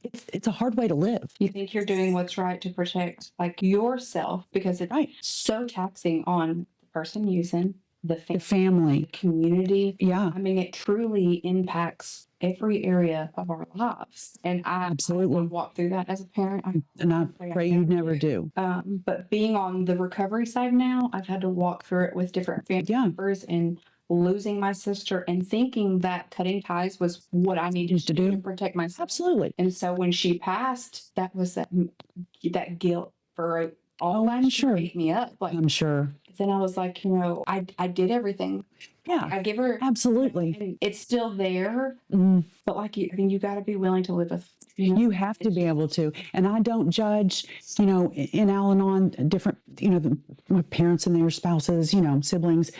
[SPEAKER 2] It's a hard way to live.
[SPEAKER 1] You think you're doing what's right to protect like yourself because it's
[SPEAKER 2] Right.
[SPEAKER 1] so taxing on the person using the
[SPEAKER 2] The family.
[SPEAKER 1] community.
[SPEAKER 2] Yeah,
[SPEAKER 1] I mean, it truly impacts every area of our lives. And I
[SPEAKER 2] absolutely.
[SPEAKER 1] walked through that as a parent.
[SPEAKER 2] And I pray you never do.
[SPEAKER 1] But being on the recovery side now, I've had to walk through it with different family members and losing my sister and thinking that cutting ties was what I needed to do to protect myself.
[SPEAKER 2] Absolutely.
[SPEAKER 1] And so when she passed, that was that guilt for all
[SPEAKER 2] I'm sure.
[SPEAKER 1] ate me up. Like
[SPEAKER 2] I'm sure.
[SPEAKER 1] then I was like, I did everything.
[SPEAKER 2] Yeah,
[SPEAKER 1] I give her
[SPEAKER 2] absolutely.
[SPEAKER 1] and it's still there,
[SPEAKER 2] Mm.
[SPEAKER 1] but like you got to be willing to live with.
[SPEAKER 2] You have to be able to. And I don't judge, in Al-Anon, different, my parents and their spouses, siblings.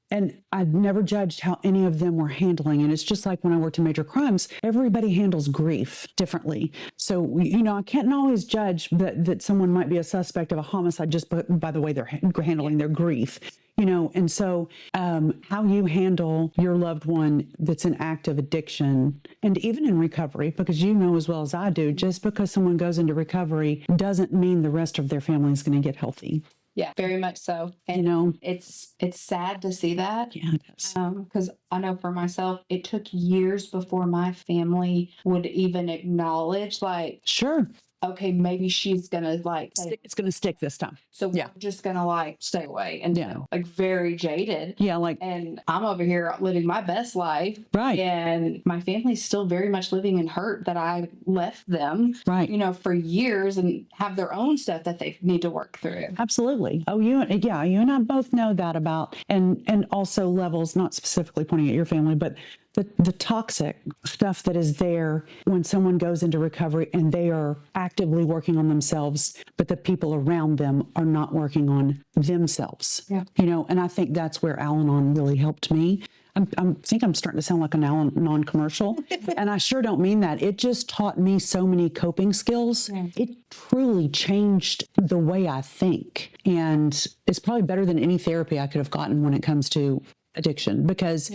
[SPEAKER 2] And I've never judged how any of them were handling. And it's just like when I worked in major crimes, everybody handles grief differently. So, I can't always judge that someone might be a suspect of a homicide just by the way they're handling their grief. And so how you handle your loved one that's in active addiction and even in recovery, because you know as well as I do, just because someone goes into recovery doesn't mean the rest of their family is going to get healthy.
[SPEAKER 1] Yeah, very much so. And it's sad to see that.
[SPEAKER 2] Yeah, it is.
[SPEAKER 1] Because I know for myself, it took years before my family would even acknowledge, like,
[SPEAKER 2] sure,
[SPEAKER 1] okay, maybe she's gonna
[SPEAKER 2] it's gonna stick this time.
[SPEAKER 1] So we're just gonna stay away and very jaded.
[SPEAKER 2] Yeah,
[SPEAKER 1] and I'm over here living my best life.
[SPEAKER 2] Right.
[SPEAKER 1] And my family's still very much living in hurt that I left them.
[SPEAKER 2] Right.
[SPEAKER 1] For years and have their own stuff that they need to work through.
[SPEAKER 2] Absolutely. Oh, you and I both know that about and also levels, not specifically pointing at your family, but the toxic stuff that is there when someone goes into recovery and they are actively working on themselves, but the people around them are not working on themselves.
[SPEAKER 1] Yeah.
[SPEAKER 2] And I think that's where Al-Anon really helped me. I think I'm starting to sound like an Al-Anon commercial, and I sure don't mean that. It just taught me so many coping skills. Yeah. It truly changed the way I think, and it's probably better than any therapy I could have gotten when it comes to addiction, because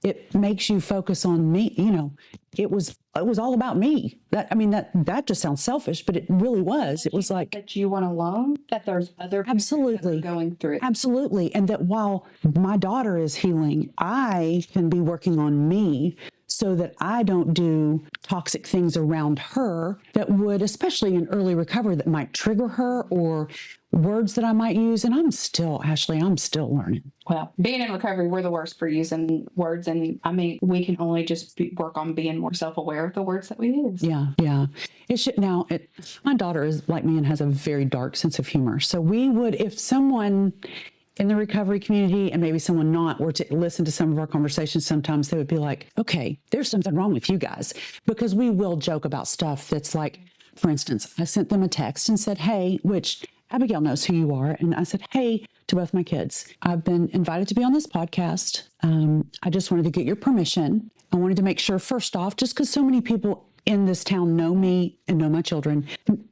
[SPEAKER 2] it makes you focus on me. It was all about me. That just sounds selfish, but it really was. It was like
[SPEAKER 1] that you weren't alone, that there's other people
[SPEAKER 2] absolutely
[SPEAKER 1] going through it.
[SPEAKER 2] Absolutely. And that while my daughter is healing, I can be working on me so that I don't do toxic things around her that would, especially in early recovery, that might trigger her, or words that I might use. And Ashley, I'm still learning.
[SPEAKER 1] Well, being in recovery, we're the worst for using words. And we can only just work on being more self-aware of the words that we use.
[SPEAKER 2] Yeah. Yeah. My daughter is like me and has a very dark sense of humor. So if someone in the recovery community and maybe someone not were to listen to some of our conversations, sometimes they would be like, okay, there's something wrong with you guys, because we will joke about stuff that's like, for instance, I sent them a text and said, hey, which Abigail knows who you are. And I said, hey, to both my kids, I've been invited to be on this podcast. I just wanted to get your permission. I wanted to make sure, first off, just because so many people in this town know me and know my children,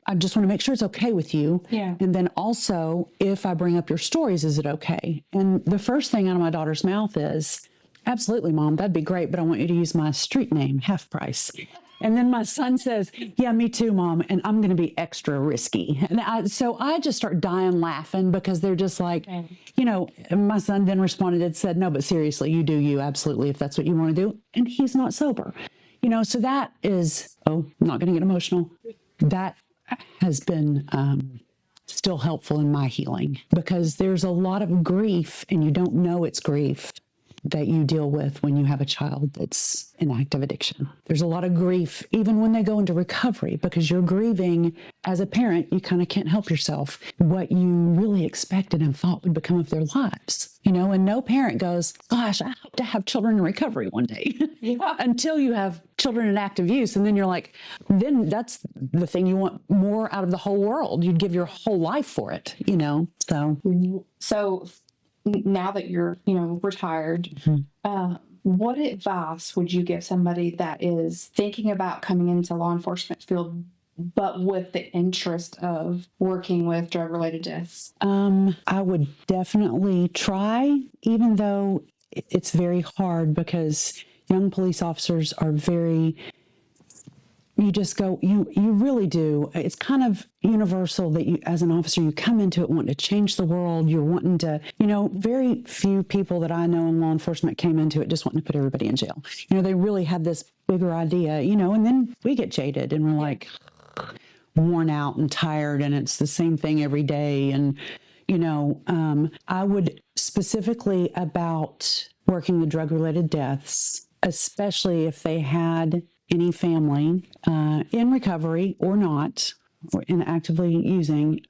[SPEAKER 2] I just want to make sure it's okay with you.
[SPEAKER 1] Yeah.
[SPEAKER 2] And then also, if I bring up your stories, is it okay? And the first thing out of my daughter's mouth is, absolutely, Mom, that'd be great, but I want you to use my street name, Half Price. And then my son says, yeah, me too, Mom. And I'm going to be extra risky. And so I just start dying laughing, because they're just like, my son then responded and said, no, but seriously, you do you, absolutely, if that's what you want to do. And he's not sober. So that is, I'm not going to get emotional. That has been still helpful in my healing, because there's a lot of grief, and you don't know it's grief, that you deal with when you have a child that's in active addiction. There's a lot of grief even when they go into recovery, because you're grieving as a parent. You kind of can't help yourself what you really expected and thought would become of their lives, and no parent goes, gosh, I hope to have children in recovery one day.
[SPEAKER 1] Yeah.
[SPEAKER 2] Until you have children in active use. And then you're like, then that's the thing you want more out of the whole world. You'd give your whole life for it,
[SPEAKER 1] So now that you're, retired, what advice would you give somebody that is thinking about coming into law enforcement field but with the interest of working with drug-related deaths?
[SPEAKER 2] I would definitely try, even though it's very hard because young police officers are very, you just go, you really do. It's kind of universal that you, as an officer, you come into it wanting to change the world. You're wanting to, very few people that I know in law enforcement came into it just wanting to put everybody in jail. They really had this bigger idea, and then we get jaded and we're like worn out and tired, and it's the same thing every day. And, I would specifically about working with drug-related deaths, especially if they had any family in recovery or not, or in actively using,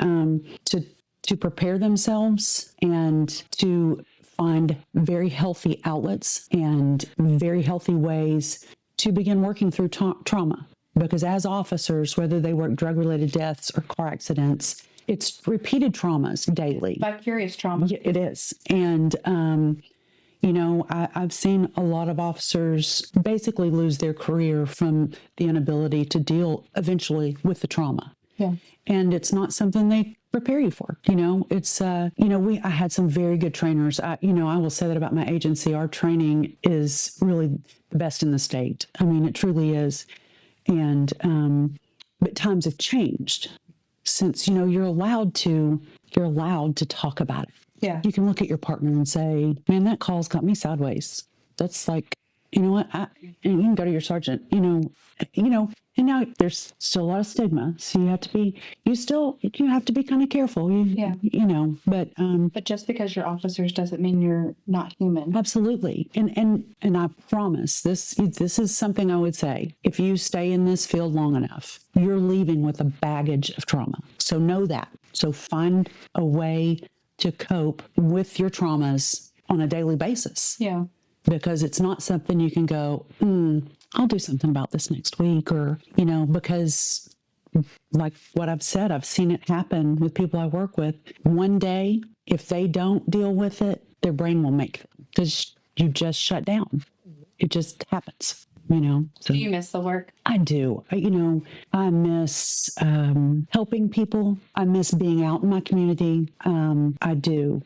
[SPEAKER 2] to prepare themselves and to find very healthy outlets and very healthy ways to begin working through trauma. Because as officers, whether they work drug-related deaths or car accidents, it's repeated traumas daily.
[SPEAKER 1] Vicarious trauma.
[SPEAKER 2] Yeah, it is. And, I've seen a lot of officers basically lose their career from the inability to deal eventually with the trauma.
[SPEAKER 1] Yeah.
[SPEAKER 2] And it's not something they prepare you for. It's, I had some very good trainers. I will say that about my agency. Our training is really the best in the state. I mean, it truly is. And, but times have changed since, you're allowed to talk about it.
[SPEAKER 1] Yeah.
[SPEAKER 2] You can look at your partner and say, man, that call's got me sideways. That's like, you know what? And you can go to your sergeant, and now there's still a lot of stigma. So you have to be, you have to be kind of careful,
[SPEAKER 1] But just because you're officers doesn't mean you're not human.
[SPEAKER 2] Absolutely. And I promise this is something I would say. If you stay in this field long enough, you're leaving with a baggage of trauma. So know that. So find a way to cope with your traumas on a daily basis.
[SPEAKER 1] Yeah.
[SPEAKER 2] Because it's not something you can go, I'll do something about this next week, or, because like what I've said, I've seen it happen with people I work with. One day, if they don't deal with it, their brain will make them, because you just shut down. It just happens, So
[SPEAKER 1] Do you miss the work?
[SPEAKER 2] I do. I miss helping people. I miss being out in my community. I do.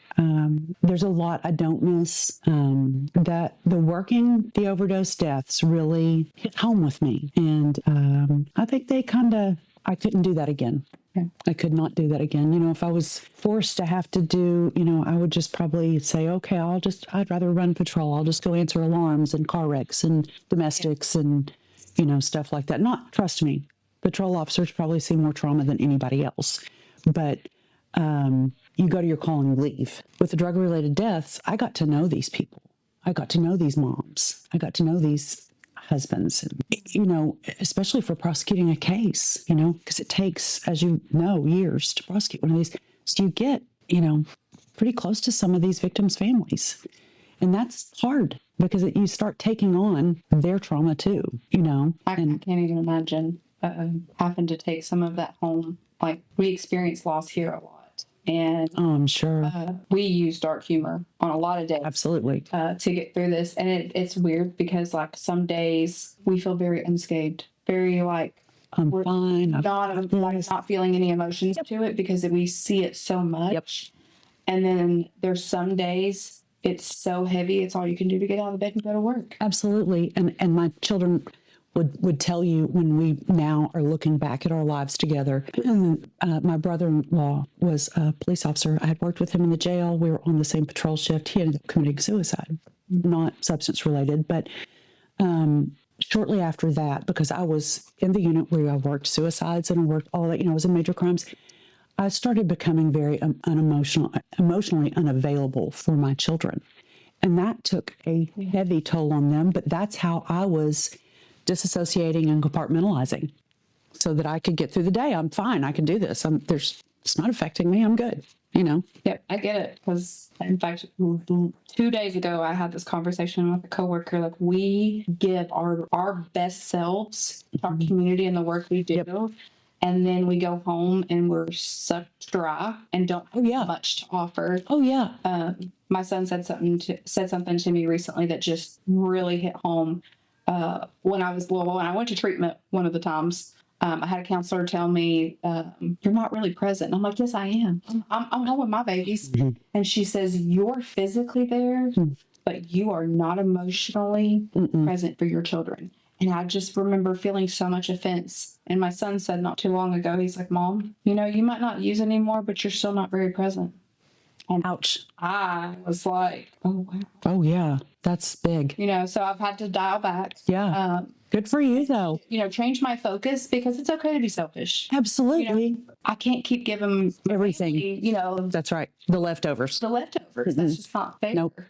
[SPEAKER 2] There's a lot I don't miss. That the overdose deaths really hit home with me. And I think I couldn't do that again.
[SPEAKER 1] Yeah.
[SPEAKER 2] I could not do that again. If I was forced to have to do, I would just probably say, okay, I'd rather run patrol. I'll just go answer alarms and car wrecks and domestics and, stuff like that. Trust me, patrol officers probably see more trauma than anybody else. But you go to your call and you leave. With the drug-related deaths, I got to know these people. I got to know these moms. I got to know these husbands, especially for prosecuting a case, because it takes, as you know, years to prosecute one of these. So you get, pretty close to some of these victims' families. And that's hard because you start taking on their trauma too,
[SPEAKER 1] I can't even imagine having to take some of that home. Like, we experience loss here a lot. And
[SPEAKER 2] I'm sure.
[SPEAKER 1] We use dark humor on a lot of days.
[SPEAKER 2] Absolutely.
[SPEAKER 1] To get through this. And it's weird because, like, some days we feel very unscathed, very like,
[SPEAKER 2] I'm fine.
[SPEAKER 1] Not feeling any emotions to it because we see it so much.
[SPEAKER 2] Yep.
[SPEAKER 1] And then there's some days it's so heavy, it's all you can do to get out of bed and go to work.
[SPEAKER 2] Absolutely. And my children would tell you, when we now are looking back at our lives together, my brother-in-law was a police officer. I had worked with him in the jail. We were on the same patrol shift. He ended up committing suicide, not substance related, but shortly after that, because I was in the unit where I worked suicides and I worked all that, I was in major crimes, I started becoming very emotionally unavailable for my children. And that took a heavy toll on them, but that's how I was disassociating and compartmentalizing so that I could get through the day. I'm fine. I can do this. It's not affecting me. I'm good.
[SPEAKER 1] Yep, I get it. Because, in fact, 2 days ago, I had this conversation with a coworker. Like, we give our best selves to our community and the work we do.
[SPEAKER 2] Yep.
[SPEAKER 1] And then we go home and we're sucked dry and don't have much to offer.
[SPEAKER 2] Oh, yeah.
[SPEAKER 1] My son said something to me recently that just really hit home. When I went to treatment one of the times, I had a counselor tell me, "You're not really present." And I'm like, "Yes, I am. I'm home with my babies."
[SPEAKER 2] Mhm.
[SPEAKER 1] And she says, "You're physically there, but you are not emotionally
[SPEAKER 2] Mm-mm.
[SPEAKER 1] present for your children." And I just remember feeling so much offense. And my son said not too long ago, he's like, "Mom, you might not use anymore, but you're still not very present." And
[SPEAKER 2] Ouch.
[SPEAKER 1] I was like, "Oh, wow."
[SPEAKER 2] Oh, yeah. That's big.
[SPEAKER 1] So I've had to dial back.
[SPEAKER 2] Yeah. Good for you, though.
[SPEAKER 1] Change my focus because it's okay to be selfish.
[SPEAKER 2] Absolutely.
[SPEAKER 1] I can't keep giving my
[SPEAKER 2] Everything.
[SPEAKER 1] family,
[SPEAKER 2] That's right. The leftovers.
[SPEAKER 1] the leftovers. That's just not fair.
[SPEAKER 2] Nope.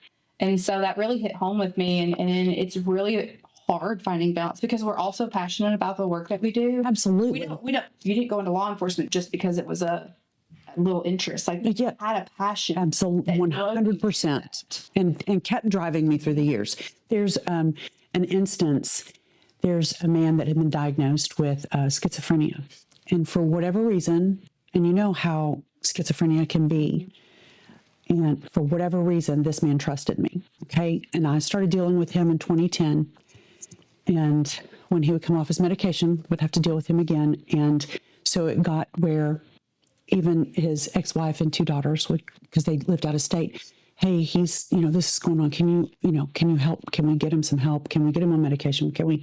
[SPEAKER 1] And so that really hit home with me. And it's really hard finding balance because we're also passionate about the work that we do.
[SPEAKER 2] Absolutely.
[SPEAKER 1] You didn't go into law enforcement just because it was a little interest. Like you
[SPEAKER 2] Yeah.
[SPEAKER 1] had a passion.
[SPEAKER 2] Absolutely. 100%. And kept driving me through the years. There's an instance, there's a man that had been diagnosed with schizophrenia. And for whatever reason, and you know how schizophrenia can be, and for whatever reason, this man trusted me. Okay. And I started dealing with him in 2010. And when he would come off his medication, would have to deal with him again. And so it got where even his ex-wife and two daughters would, because they lived out of state, "Hey, he's, this is going on. Can you help? Can we get him some help? Can we get him on medication? Can we?"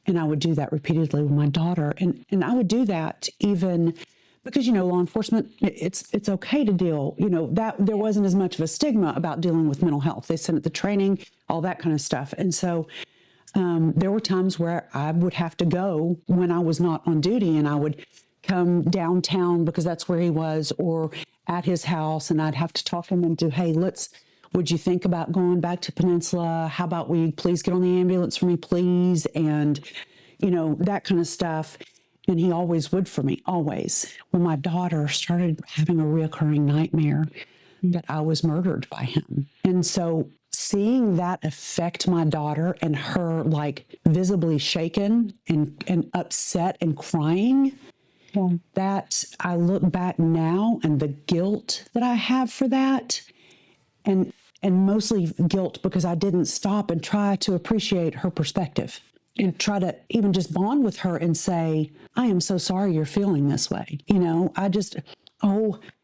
[SPEAKER 2] And I would do that repeatedly with my daughter. And I would do that even because, law enforcement, it's okay to deal, that there wasn't as much of a stigma about dealing with mental health. They sent it the training, all that kind of stuff. And so there were times where I would have to go when I was not on duty, and I would come downtown because that's where he was, or at his house, and I'd have to talk him into, "Hey, would you think about going back to Peninsula? How about we please get on the ambulance for me, please?" And, that kind of stuff. And he always would for me, always. Well, my daughter started having a reoccurring nightmare that I was murdered by him. And so seeing that affect my daughter and her like visibly shaken and upset and crying, that I look back now and the guilt that I have for that, and mostly guilt because I didn't stop and try to appreciate her perspective and try to even just bond with her and say, "I am so sorry you're feeling this way."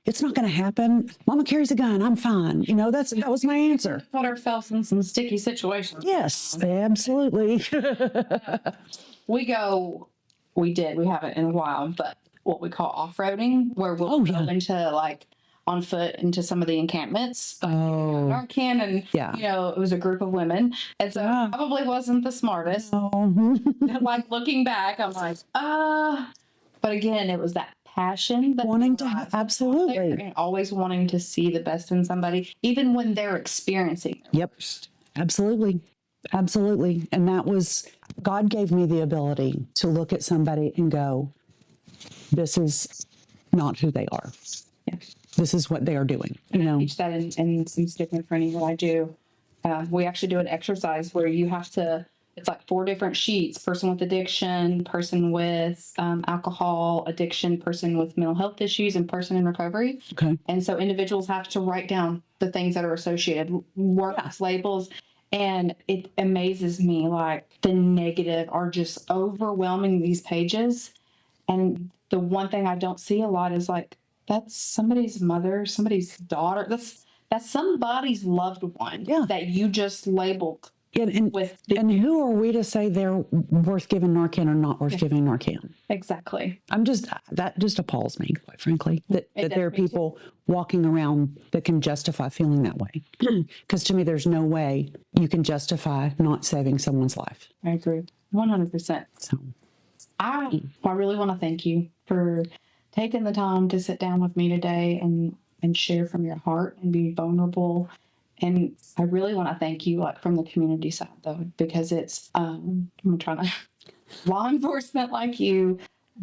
[SPEAKER 2] It's not going to happen. Mama carries a gun. I'm fine. That was my answer.
[SPEAKER 1] Put ourselves in some sticky situations.
[SPEAKER 2] Yes, absolutely.
[SPEAKER 1] We haven't in a while, but what we call off-roading, where we'll go into like on foot into some of the encampments. Narcan, and it was a group of women, and so it probably wasn't the smartest. Like looking back, I'm like, but again, it was that passion, that
[SPEAKER 2] wanting to absolutely,
[SPEAKER 1] and always wanting to see the best in somebody, even when they're experiencing their worst.
[SPEAKER 2] Absolutely. And that was, God gave me the ability to look at somebody and go, "This is not who they are. This is what they are doing."
[SPEAKER 1] I teach that in some stick training that I do. We actually do an exercise where you have to, it's like 4 different sheets: person with addiction, person with alcohol addiction, person with mental health issues, and person in recovery.
[SPEAKER 2] Okay.
[SPEAKER 1] And so individuals have to write down the things that are associated, words, labels. And it amazes me, like the negative are just overwhelming these pages. And the one thing I don't see a lot is like, that's somebody's mother, somebody's daughter. That's somebody's loved one that you just labeled with.
[SPEAKER 2] And who are we to say they're worth giving Narcan or not worth giving Narcan?
[SPEAKER 1] Exactly.
[SPEAKER 2] That just appalls me, quite frankly, that there are people walking around that can justify feeling that way. Because to me, there's no way you can justify not saving someone's life.
[SPEAKER 1] I agree. 100%.
[SPEAKER 2] So
[SPEAKER 1] I really want to thank you for taking the time to sit down with me today and share from your heart and be vulnerable. And I really want to thank you, like from the community side, though, because it's I'm trying to law enforcement like you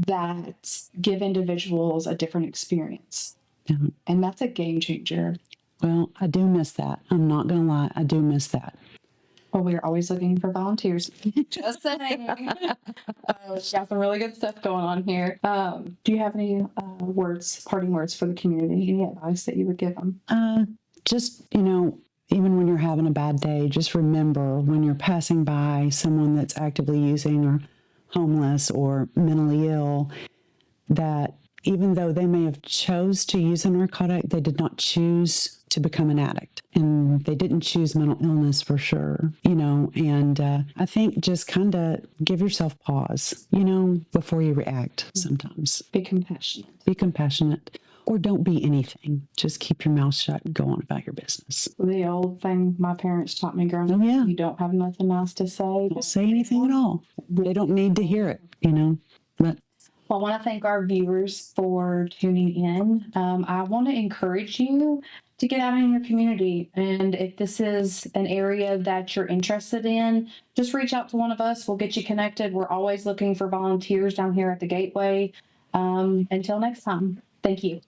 [SPEAKER 1] that give individuals a different experience, and that's a game changer.
[SPEAKER 2] Well, I do miss that. I'm not going to lie. I do miss that.
[SPEAKER 1] Well, we're always looking for volunteers. Just saying. Got some really good stuff going on here. Do you have any parting words for the community? Any advice that you would give them?
[SPEAKER 2] Just, even when you're having a bad day, just remember when you're passing by someone that's actively using or homeless or mentally ill, that even though they may have chose to use a narcotic, they did not choose to become an addict, and they didn't choose mental illness for sure, and I think just kind of give yourself pause, before you react. Sometimes
[SPEAKER 1] Be compassionate.
[SPEAKER 2] be compassionate, or don't be anything. Just keep your mouth shut and go on about your business.
[SPEAKER 1] The old thing my parents taught me growing up.
[SPEAKER 2] Oh, yeah.
[SPEAKER 1] You don't have nothing nice to say.
[SPEAKER 2] Don't say anything at all. They don't need to hear it, but
[SPEAKER 1] Well, I want to thank our viewers for tuning in. I want to encourage you to get out in your community. And if this is an area that you're interested in, just reach out to one of us. We'll get you connected. We're always looking for volunteers down here at the Gateway. Until next time, thank you.